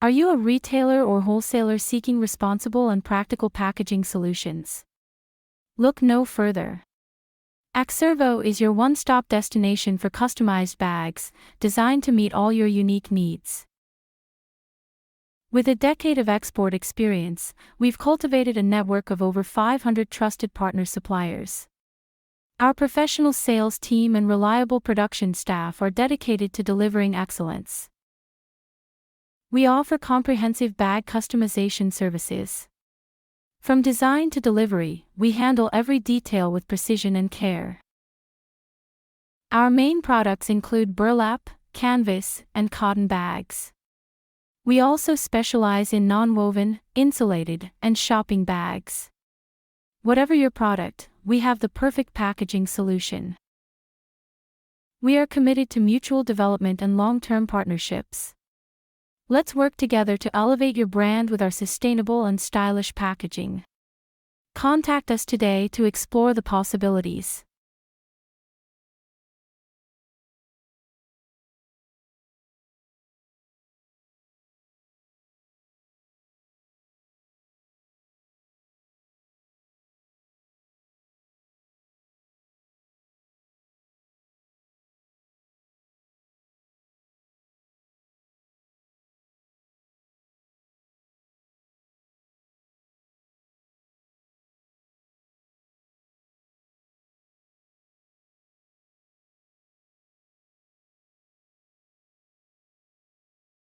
Are you a retailer or wholesaler seeking responsible and practical packaging solutions? Look no further. Axirvo is your one-stop destination for customized bags, designed to meet all your unique needs. With a decade of export experience, we've cultivated a network of over 500 trusted partner suppliers. Our professional sales team and reliable production staff are dedicated to delivering excellence. We offer comprehensive bag customization services. From design to delivery, we handle every detail with precision and care. Our main products include burlap, canvas, and cotton bags. We also specialize in non-woven, insulated, and shopping bags. Whatever your product, we have the perfect packaging solution. We are committed to mutual development and long-term partnerships. Let's work together to elevate your brand with our sustainable and stylish packaging. Contact us today to explore the possibilities.